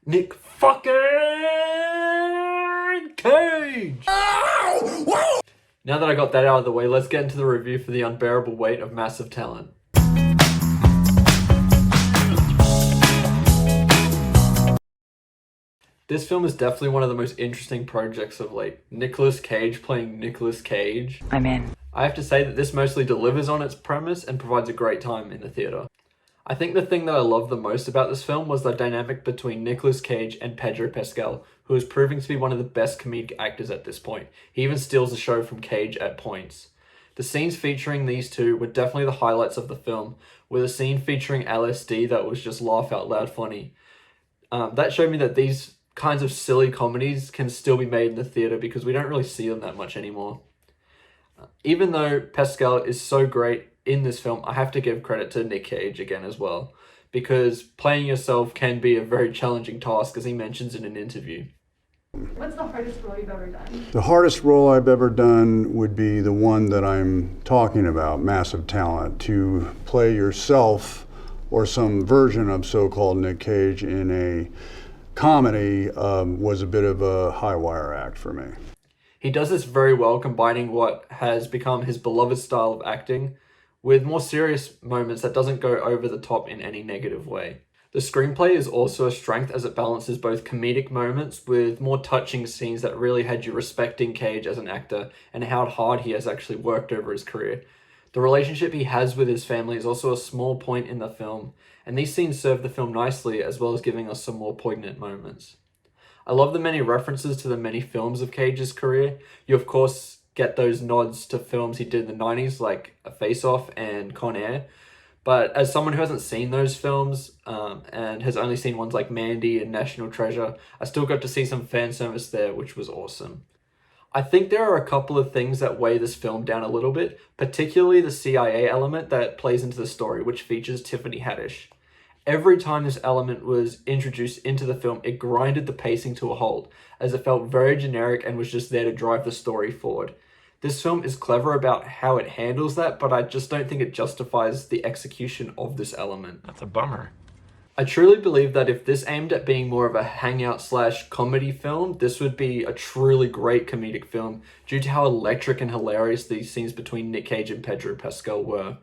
Nick fucking Cage! Now that I got that out of the way, let's get into the review for the unbearable weight of massive talent. This film is definitely one of the most interesting projects of late. Nicolas Cage playing Nicolas Cage. I'm in. I have to say that this mostly delivers on its premise and provides a great time in the theatre. I think the thing that I love the most about this film was the dynamic between Nicolas Cage and Pedro Pascal, who is proving to be one of the best comedic actors at this point. He even steals the show from Cage at points. The scenes featuring these two were definitely the highlights of the film, with a scene featuring LSD that was just laugh out loud funny. That showed me that these kinds of silly comedies can still be made in the theatre because we don't really see them that much anymore. Even though Pascal is so great in this film, I have to give credit to Nick Cage again as well, because playing yourself can be a very challenging task, as he mentions in an interview. What's the hardest role you've ever done? The hardest role I've ever done would be the one that I'm talking about, massive talent. To play yourself or some version of so-called Nick Cage in a comedy was a bit of a high wire act for me. He does this very well, combining what has become his beloved style of acting with more serious moments that doesn't go over the top in any negative way. The screenplay is also a strength as it balances both comedic moments with more touching scenes that really had you respecting Cage as an actor and how hard he has actually worked over his career. The relationship he has with his family is also a small point in the film, and these scenes serve the film nicely as well as giving us some more poignant moments. I love the many references to the many films of Cage's career. You of course get those nods to films he did in the 90s like Face Off and Con Air, but as someone who hasn't seen those films and has only seen ones like Mandy and National Treasure, I still got to see some fan service there, which was awesome. I think there are a couple of things that weigh this film down a little bit, particularly the CIA element that plays into the story, which features Tiffany Haddish. Every time this element was introduced into the film, it grinded the pacing to a halt, as it felt very generic and was just there to drive the story forward. This film is clever about how it handles that, but I just don't think it justifies the execution of this element. That's a bummer. I truly believe that if this aimed at being more of a hangout/comedy film, this would be a truly great comedic film due to how electric and hilarious these scenes between Nick Cage and Pedro Pascal were.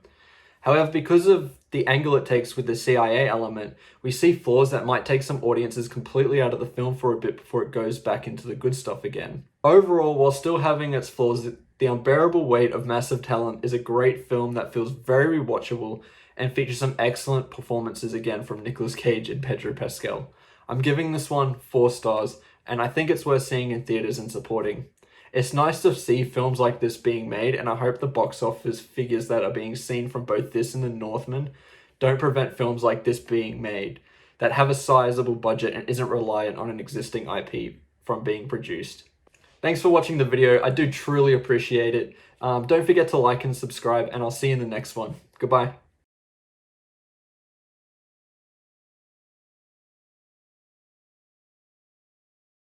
However, because of the angle it takes with the CIA element, we see flaws that might take some audiences completely out of the film for a bit before it goes back into the good stuff again. Overall, while still having its flaws, The Unbearable Weight of Massive Talent is a great film that feels very rewatchable and features some excellent performances again from Nicolas Cage and Pedro Pascal. I'm giving this one 4 stars, and I think it's worth seeing in theaters and supporting. It's nice to see films like this being made, and I hope the box office figures that are being seen from both this and The Northman don't prevent films like this being made that have a sizable budget and isn't reliant on an existing IP from being produced. Thanks for watching the video. I do truly appreciate it. Don't forget to like and subscribe, and I'll see you in the next one. Goodbye.